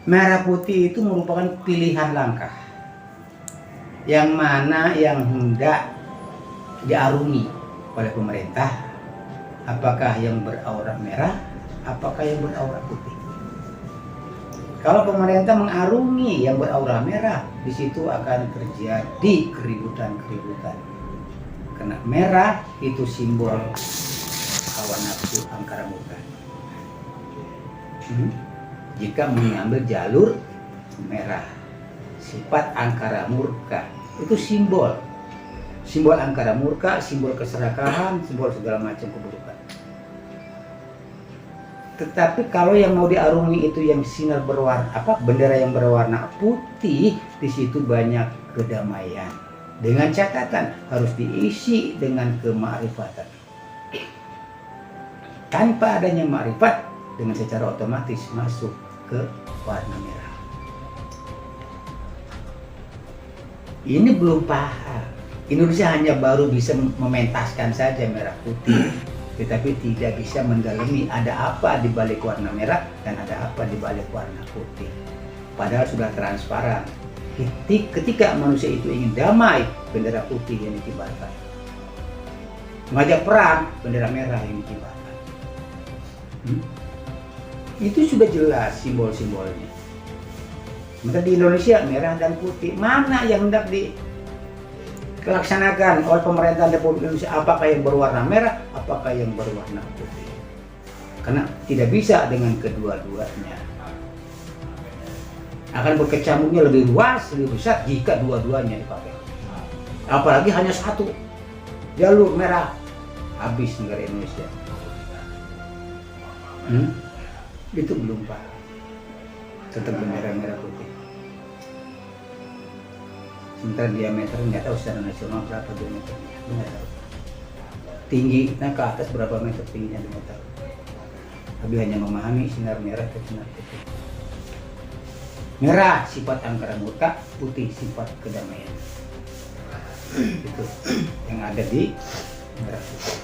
Merah putih itu merupakan pilihan langkah yang mana yang hendak diarungi oleh pemerintah, apakah yang beraura merah, apakah yang beraura putih. Kalau pemerintah mengarungi yang beraura merah, di situ akan terjadi keributan-keributan. Karena merah itu simbol hawa nafsu angkara murka. Jika mengambil jalur merah, sifat angkara murka itu simbol angkara murka, simbol keserakahan, simbol segala macam keburukan. Tetapi kalau yang mau diarungi itu yang sinar berwarna bendera yang berwarna putih, di situ banyak kedamaian. Dengan catatan harus diisi dengan kemakrifatan. Tanpa adanya makrifat, dengan secara otomatis masuk ke warna merah. Ini belum paham. Indonesia hanya baru bisa mementaskan saja merah putih, tetapi tidak bisa mendalami ada apa di balik warna merah dan ada apa di balik warna putih. Padahal sudah transparan. Ketika manusia itu ingin damai, bendera putih yang dikibarkan. Mengajak perang, bendera merah yang dikibarkan. Itu sudah jelas simbol-simbolnya. Sementara di Indonesia merah dan putih, mana yang hendak dilaksanakan oleh pemerintah Republik Indonesia? Apakah yang berwarna merah, apakah yang berwarna putih? Karena tidak bisa dengan kedua-duanya. Akan berkecamuknya lebih luas, lebih besar jika dua-duanya dipakai. Apalagi hanya satu jalur merah, habis negara Indonesia. Itu belum paham tentang bendera merah putih. Sementara diameter nggak tahu secara nasional berapa diameternya, nggak tahu. Tingginya ke atas berapa meter tingginya nggak tahu. Tapi hanya memahami sinar merah dan sinar putih. Merah sifat angkara murka, putih sifat kedamaian. Itu yang ada di merah putih.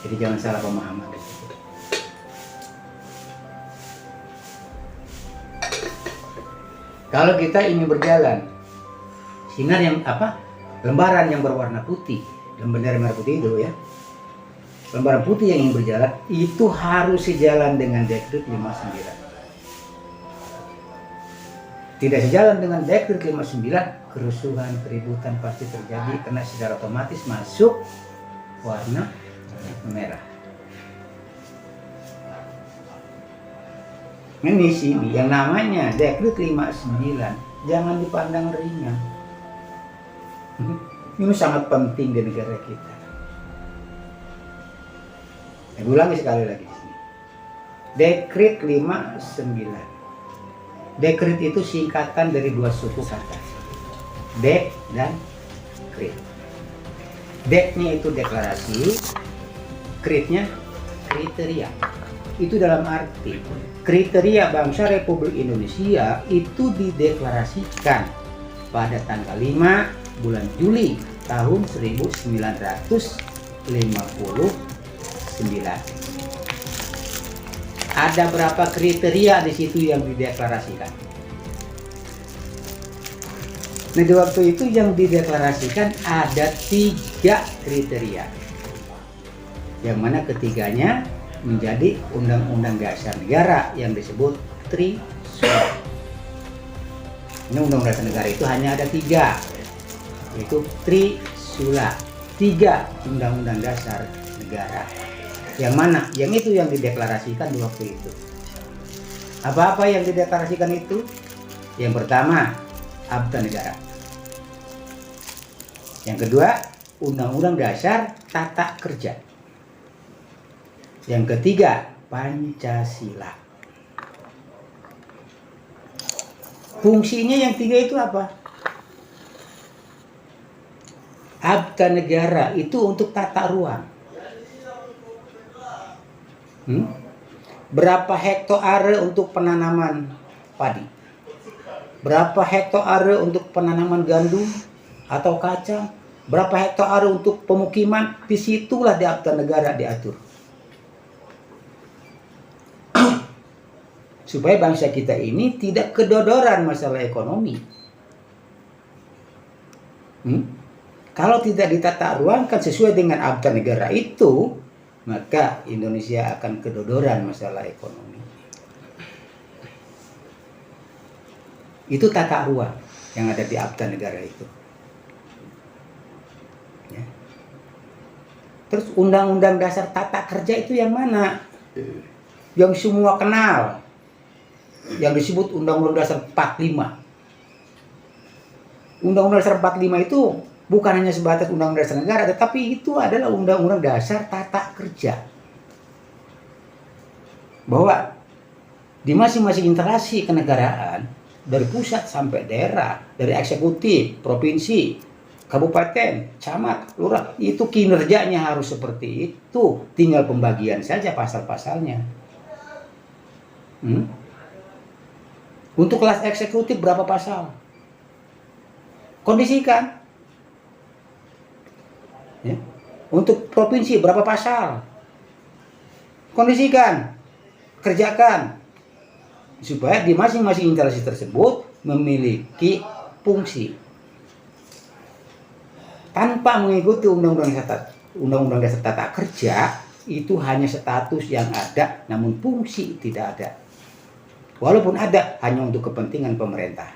Jadi jangan salah pemahaman di situ. Kalau kita ingin berjalan, sinar yang lembaran yang berwarna putih, bendera merah putih dulu ya. Lembaran putih yang ingin berjalan itu harus sejalan dengan Dekret 59. Tidak sejalan dengan Dekret 59, kerusuhan, keributan pasti terjadi karena secara otomatis masuk warna merah. Ini sini yang namanya Dekret 59 jangan dipandang ringan. Ini sangat penting di negara kita. Saya ulangi sekali lagi di sini. Dekret 59. Dekret itu singkatan dari dua suku kata. Dek dan krit. Deknya itu deklarasi, kritnya kriteria. Itu dalam arti kriteria bangsa Republik Indonesia itu dideklarasikan pada tanggal 5 bulan Juli tahun 1959. Ada berapa kriteria di situ yang dideklarasikan? Nah, di waktu itu yang dideklarasikan ada 3 kriteria. Yang mana ketiganya menjadi Undang-Undang Dasar Negara yang disebut Trisula. Ini Undang-Undang Dasar Negara itu hanya ada 3, yaitu Trisula, 3 Undang-Undang Dasar Negara. Yang mana? Yang itu yang dideklarasikan di waktu itu. Apa-apa yang dideklarasikan itu? Yang pertama, Akta Negara. Yang kedua, Undang-Undang Dasar Tata Kerja. Yang ketiga, Pancasila. Fungsinya yang 3 itu apa? Akta Negara itu untuk tata ruang. Berapa hektare untuk penanaman padi? Berapa hektare untuk penanaman gandum atau kacang? Berapa hektare untuk pemukiman? Disitulah di Akta Negara diatur. supaya bangsa kita ini tidak kedodoran masalah ekonomi. Kalau tidak ditata ruangkan sesuai dengan abda negara itu, maka Indonesia akan kedodoran masalah ekonomi. Itu tata ruang yang ada di abda negara itu. Ya. Terus Undang-Undang Dasar Tata Kerja itu yang mana? Yang semua kenal, yang disebut Undang-Undang Dasar 45. Undang-Undang Dasar 45 itu bukan hanya sebatas Undang-Undang Dasar Negara, tetapi itu adalah Undang-Undang Dasar Tata Kerja. Bahwa di masing-masing instalasi kenegaraan, dari pusat sampai daerah, dari eksekutif, provinsi, kabupaten, camat, lurah, itu kinerjanya harus seperti itu. Tinggal pembagian saja pasal-pasalnya. Untuk kelas eksekutif berapa pasal? Kondisikan. Ya. Untuk provinsi berapa pasal? Kondisikan. Kerjakan. Supaya di masing-masing instalasi tersebut memiliki fungsi. Tanpa mengikuti Undang-Undang Dasar Tata Kerja, itu hanya status yang ada, namun fungsi tidak ada. Walaupun ada, hanya untuk kepentingan pemerintah.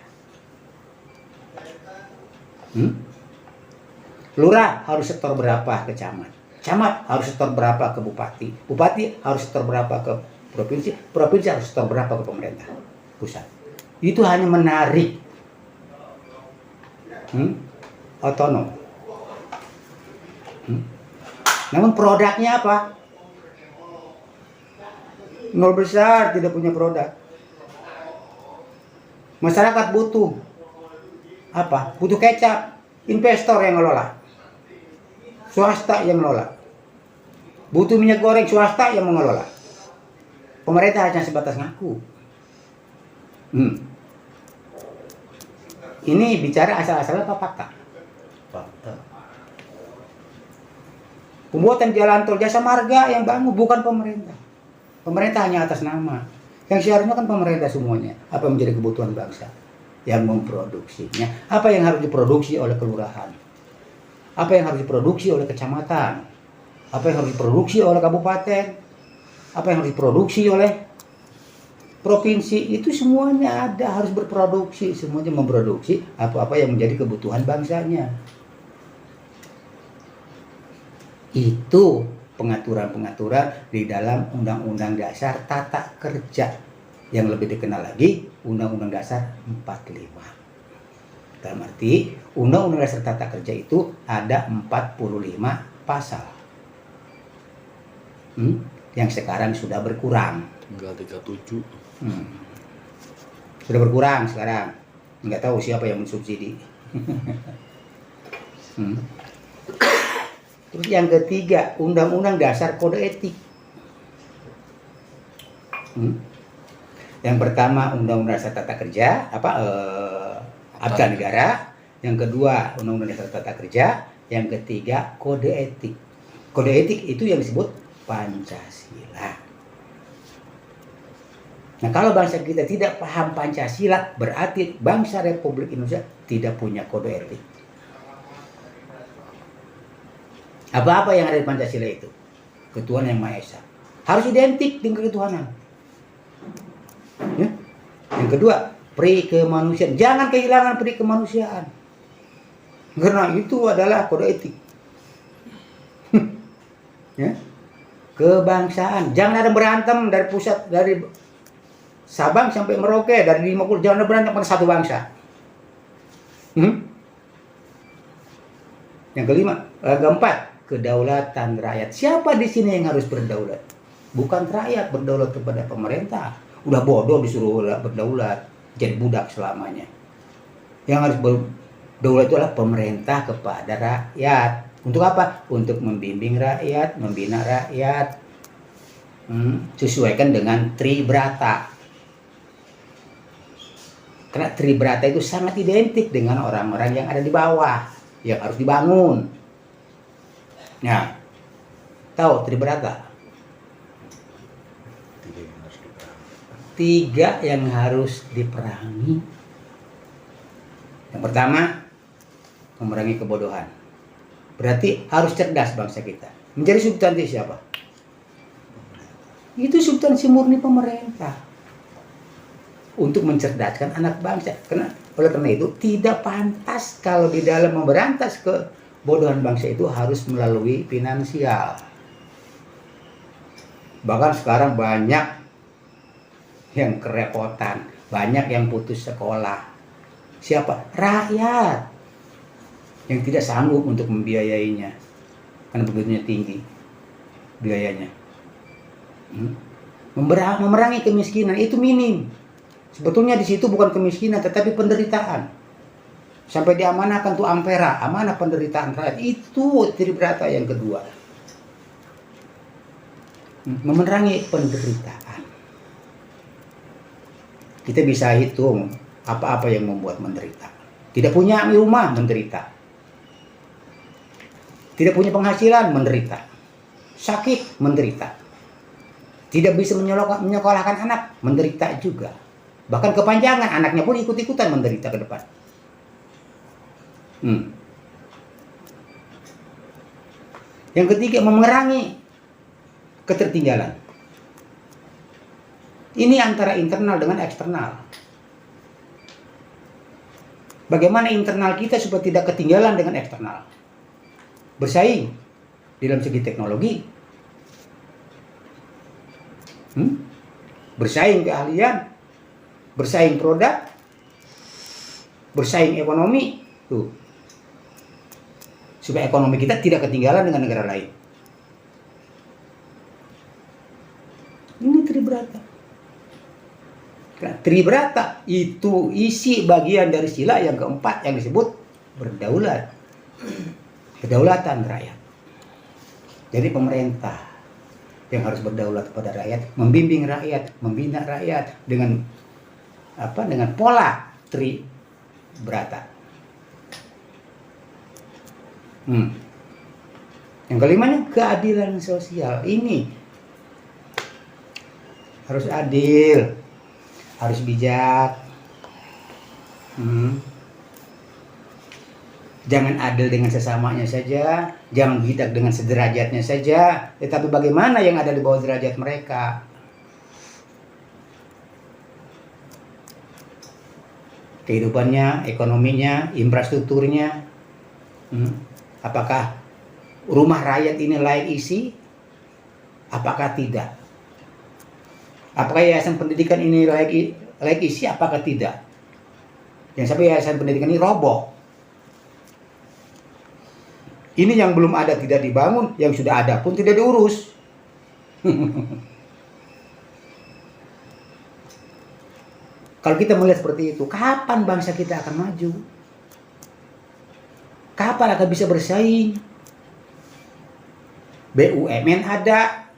Lurah harus setor berapa ke camat, camat harus setor berapa ke bupati, bupati harus setor berapa ke provinsi, provinsi harus setor berapa ke pemerintah pusat. Itu hanya menarik otonom. Namun produknya apa? Nol besar, tidak punya produk. Masyarakat butuh apa? Butuh kecap, investor yang ngelola, swasta yang mengelola. Butuh minyak goreng, swasta yang mengelola. Pemerintah hanya sebatas ngaku. Ini bicara asal-asalnya apa fakta? Fakta. Pembuatan jalan tol jasa marga yang bangun bukan pemerintah. Pemerintah hanya atas nama. Yang seharusnya kan pemerintah semuanya. Apa menjadi kebutuhan bangsa? Yang memproduksinya. Apa yang harus diproduksi oleh kelurahan? Apa yang harus diproduksi oleh kecamatan? Apa yang harus diproduksi oleh kabupaten? Apa yang harus diproduksi oleh provinsi? Itu semuanya ada, harus berproduksi. Semuanya memproduksi apa-apa yang menjadi kebutuhan bangsanya. Itu pengaturan-pengaturan di dalam Undang-Undang Dasar Tata Kerja, yang lebih dikenal lagi Undang-Undang Dasar 45. Dalam arti Undang-Undang Dasar Tata Kerja itu ada 45 pasal, yang sekarang sudah berkurang. Tinggal 37. Sudah berkurang sekarang. Nggak tahu siapa yang mensubsidi. Terus yang ketiga, Undang-Undang Dasar Kode Etik. Yang pertama Undang-Undang Dasar Tata Kerja, Abda Negara. Yang kedua Undang-Undang Dasar Tata Kerja. Yang ketiga Kode Etik. Kode Etik itu yang disebut Pancasila. Nah, kalau bangsa kita tidak paham Pancasila, berarti bangsa Republik Indonesia tidak punya kode etik. Apa-apa yang ada di Pancasila itu, Ketuhanan Yang Maha Esa, harus identik dengan ketuhanan. Ya. Yang kedua, pri kemanusiaan. Jangan kehilangan pri kemanusiaan. Karena itu adalah kode etik. Ya. Kebangsaan. Jangan ada berantem dari pusat, dari Sabang sampai Merauke, dari 50, jangan ada berantem pada satu bangsa. Yang keempat, kedaulatan rakyat. Siapa di sini yang harus berdaulat? Bukan rakyat berdaulat kepada pemerintah. Udah bodoh disuruh berdaulat, jadi budak selamanya. Yang harus berdaulat itu adalah pemerintah kepada rakyat. Untuk apa? Untuk membimbing rakyat, membina rakyat. Sesuaikan dengan Tribrata. Karena Tribrata itu sangat identik dengan orang-orang yang ada di bawah, yang harus dibangun. Nah, tahu Tribrata? 3 yang harus diperangi. Yang pertama, memerangi kebodohan. Berarti harus cerdas bangsa kita. Menjadi substansi siapa? Itu substansi murni pemerintah. Untuk mencerdaskan anak bangsa. Oleh karena itu, tidak pantas kalau di dalam memberantas kebodohan bangsa itu harus melalui finansial. Bahkan sekarang banyak yang kerepotan, banyak yang putus sekolah. Siapa? Rakyat yang tidak sanggup untuk membiayainya karena begitunya tinggi biayanya. Memerangi kemiskinan itu minim. Sebetulnya di situ bukan kemiskinan tetapi penderitaan. Sampai diamanahkan tuh ampera, amanah penderitaan rakyat. Itu tribrata yang kedua. Memerangi penderitaan. Kita bisa hitung apa-apa yang membuat menderita. Tidak punya rumah, menderita. Tidak punya penghasilan, menderita. Sakit, menderita. Tidak bisa menyekolahkan anak, menderita juga. Bahkan kepanjangan, anaknya pun ikut-ikutan menderita ke depan. Yang ketiga, memerangi ketertinggalan. Ini antara internal dengan eksternal. Bagaimana internal kita supaya tidak ketinggalan dengan eksternal? Bersaing dalam segi teknologi, bersaing keahlian, bersaing produk, bersaing ekonomi, tuh, supaya ekonomi kita tidak ketinggalan dengan negara lain. Ini tribrata. Tribrata itu isi bagian dari sila yang keempat yang disebut berdaulat. Kedaulatan rakyat. Jadi pemerintah yang harus berdaulat kepada rakyat, membimbing rakyat, membina rakyat dengan dengan pola tribrata. Yang kelimanya keadilan sosial. Ini harus adil, harus bijak. Jangan adil dengan sesamanya saja, jangan bijak dengan sederajatnya saja, tetapi bagaimana yang ada di bawah derajat mereka. Kehidupannya, ekonominya, infrastrukturnya. Apakah rumah rakyat ini layak isi? Apakah tidak? Apakah yayasan pendidikan ini layak isi? Apakah tidak? Yang sampai yayasan pendidikan ini roboh. Ini yang belum ada tidak dibangun, yang sudah ada pun tidak diurus. Kalau kita melihat seperti itu, kapan bangsa kita akan maju? Kapan akan bisa bersaing? BUMN ada,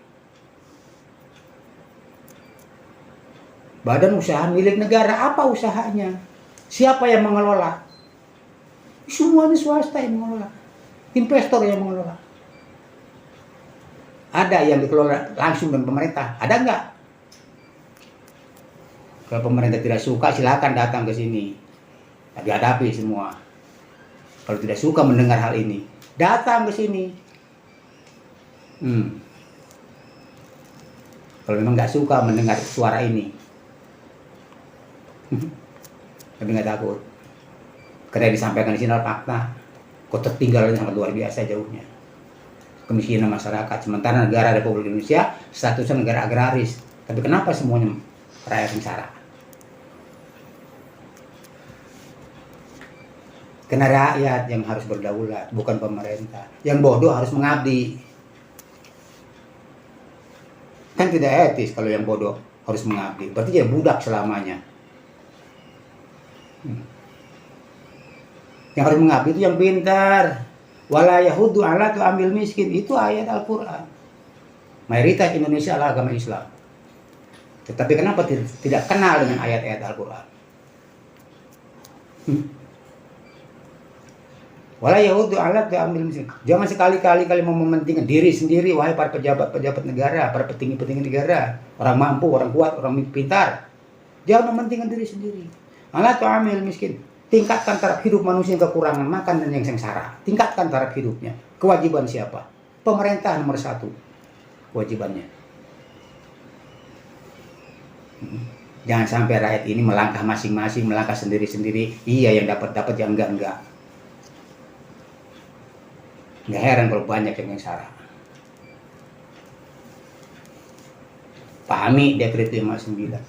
badan usaha milik negara, apa usahanya? Siapa yang mengelola? Semuanya swasta yang mengelola, investor yang mengelola. Ada yang dikelola langsung dengan pemerintah, ada enggak? Kalau pemerintah tidak suka, silakan datang ke sini, hadapi semua. Kalau tidak suka mendengar hal ini, datang ke sini. Kalau memang nggak suka mendengar suara ini, tapi nggak takut, karena disampaikan di sini adalah fakta. Ketertinggalannya sangat luar biasa jauhnya. Kemiskinan masyarakat, sementara negara Republik Indonesia statusnya negara agraris. Tapi kenapa semuanya rakyat sengsara? Karena rakyat yang harus berdaulat, bukan pemerintah. Yang bodoh harus mengabdi. Kan tidak etis kalau yang bodoh harus mengabdi. Berarti dia budak selamanya. Yang harus mengabdi itu yang pintar. Wala yahudu ala tu ambil miskin. Itu ayat Al-Quran. Mayoritas Indonesia adalah agama Islam. Tetapi kenapa tidak kenal dengan ayat-ayat Al-Quran? Wala yahudu ala ambil miskin. Jangan sekali-kali kalian mau mementingkan diri sendiri, wahai para pejabat-pejabat negara, para petinggi-petinggi negara, orang mampu, orang kuat, orang pintar. Jangan mementingkan diri sendiri. Ala ambil miskin. Tingkatkan taraf hidup manusia yang kekurangan makan dan yang sengsara. Tingkatkan taraf hidupnya. Kewajiban siapa? Pemerintah nomor 1 kewajibannya. Jangan sampai rakyat ini melangkah masing-masing, melangkah sendiri-sendiri. Iya yang dapat yang enggak. Nggak heran kalau banyak yang sengsara. Pahami Dekret 59.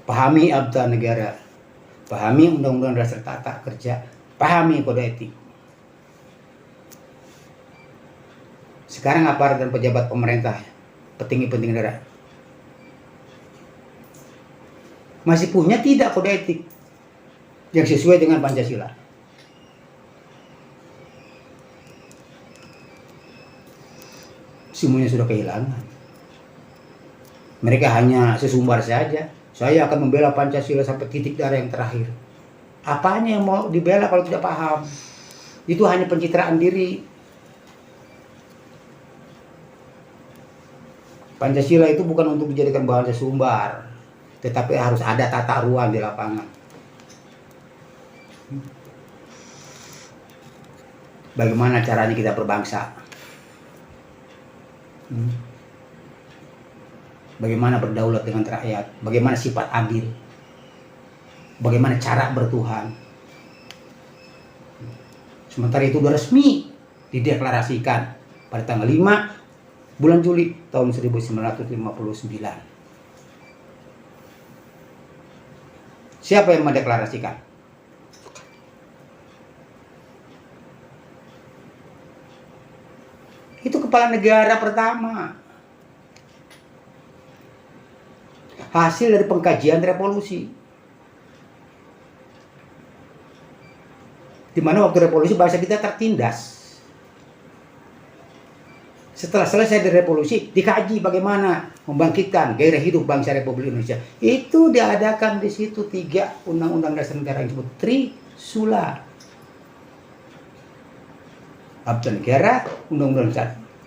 Pahami Abda Negara. Pahami Undang-Undang Dasar Tata Kerja. Pahami Kode Etik. Sekarang aparat dan pejabat pemerintah, petinggi-petinggi negara, masih punya tidak kode etik yang sesuai dengan Pancasila? Semuanya sudah kehilangan. Mereka hanya sesumbar saja. Saya akan membela Pancasila sampai titik darah yang terakhir. Apanya yang mau dibela kalau tidak paham? Itu hanya pencitraan diri. Pancasila itu bukan untuk dijadikan bahan sesumbar, tetapi harus ada tata ruang di lapangan. Bagaimana caranya kita berbangsa? Bagaimana berdaulat dengan rakyat? Bagaimana sifat adil? Bagaimana cara bertuhan? Sementara itu sudah resmi dideklarasikan pada tanggal 5 bulan Juli tahun 1959. Siapa yang mendeklarasikan? Itu kepala negara pertama. Hasil dari pengkajian revolusi. Di mana waktu revolusi bangsa kita tertindas. Setelah selesai dari revolusi, dikaji bagaimana membangkitkan gairah hidup bangsa Republik Indonesia. Itu diadakan di situ 3 undang-undang dasar negara yang disebut Trisula. Abda Negara, Undang-Undang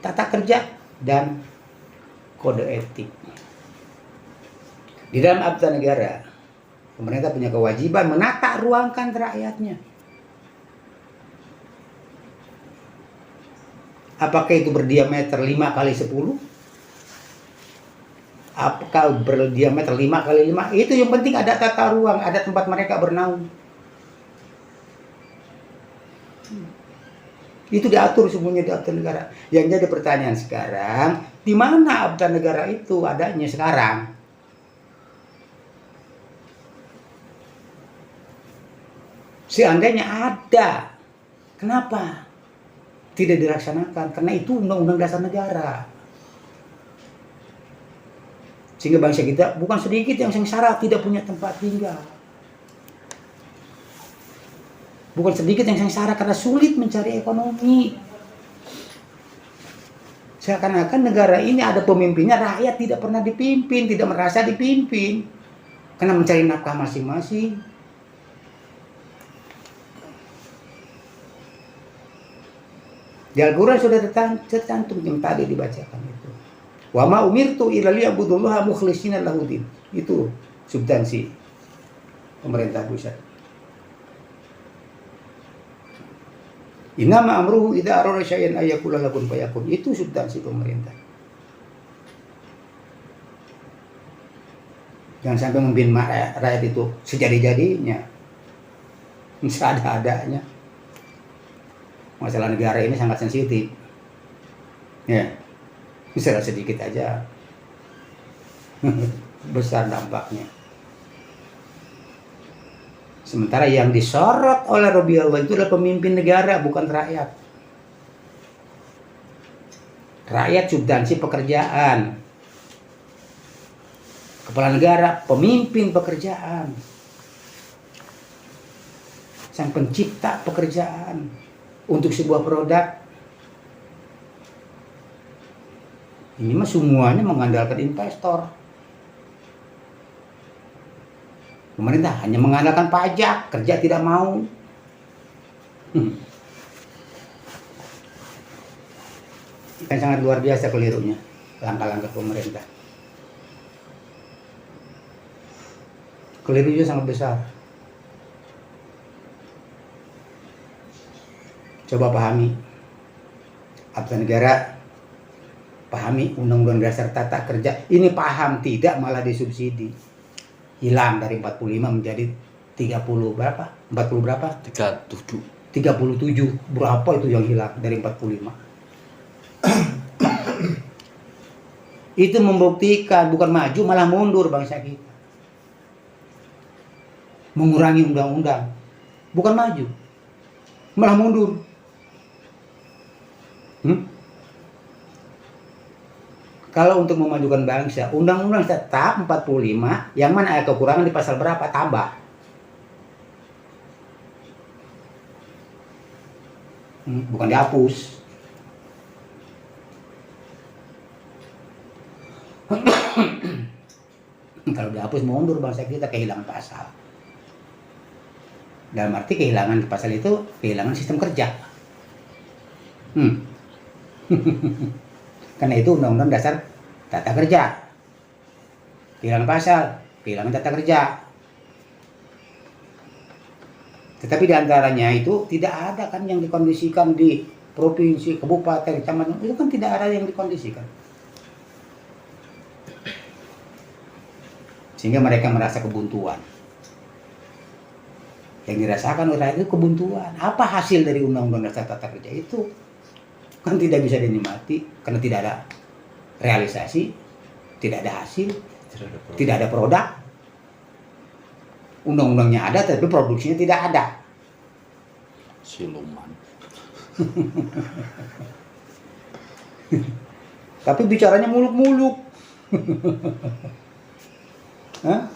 Tata Kerja, dan Kode Etik. Di dalam Abda Negara, pemerintah punya kewajiban menata ruangkan rakyatnya. Apakah itu berdiameter 5 kali 10? Apakah berdiameter 5 kali 5? Itu yang penting ada tata ruang, ada tempat mereka bernaung. Itu diatur semuanya di Abda Negara. Yang jadi pertanyaan sekarang, di mana Abda Negara itu adanya sekarang? Seandainya ada, kenapa tidak dilaksanakan? Karena itu Undang-Undang Dasar Negara. Sehingga bangsa kita bukan sedikit yang sengsara, tidak punya tempat tinggal. Bukan sedikit yang sengsara karena sulit mencari ekonomi. Seakan-akan negara ini ada pemimpinnya, rakyat tidak pernah dipimpin, tidak merasa dipimpin. Karena mencari nafkah masing-masing. Di Al-Quran sudah tercantum yang tadi dibacakan itu. Wa ma umirtu illa liya'budullaha mukhlishina lahudin. Itu substansi pemerintah pusat. Innama amruhu idza arada syai'an ay yaqula lahu kun fayakun. Itu substansi pemerintah. Jangan sampai membimbing rakyat itu sejadi-jadinya, seadanya. Masalah negara ini sangat sensitif. Ya, bisa sedikit aja besar dampaknya. Sementara yang disorot oleh Rabbi Allah itu adalah pemimpin negara, bukan rakyat. Rakyat substansi pekerjaan. Kepala negara, pemimpin pekerjaan. Sang pencipta pekerjaan untuk sebuah produk. Ini mah semuanya mengandalkan investor. Pemerintah hanya mengandalkan pajak, kerja tidak mau. Kan sangat luar biasa kelirunya langkah-langkah pemerintah. Kelirunya sangat besar. Coba pahami absen negara, pahami Undang-Undang Dasar Tata Kerja. Ini paham tidak malah disubsidi. Hilang dari 45 menjadi 30 berapa? 40 berapa? 37. Berapa itu yang hilang dari 45? Itu membuktikan bukan maju malah mundur bangsa kita. Mengurangi undang-undang. Bukan maju. Malah mundur. Kalau untuk memajukan bangsa, undang-undang tetap 45, yang mana ada kekurangan di pasal berapa? Tambah. Bukan dihapus. Kalau dihapus mundur bangsa kita, kehilangan pasal. Dalam arti kehilangan pasal itu kehilangan sistem kerja. Karena itu Undang-Undang Dasar Tata Kerja. Kehilangan pasal, kehilangan tata kerja. Tetapi diantaranya itu tidak ada kan yang dikondisikan di provinsi, kabupaten, kecamatan. Itu kan tidak ada yang dikondisikan. Sehingga mereka merasa kebuntuan. Yang dirasakan oleh rakyat itu kebuntuan. Apa hasil dari Undang-Undang Dasar Tata Kerja itu? Kan tidak bisa dinikmati karena tidak ada realisasi, tidak ada hasil, tidak ada produk. Undang-undangnya ada tapi produksinya tidak ada. Siluman. Tapi bicaranya muluk-muluk. Hah?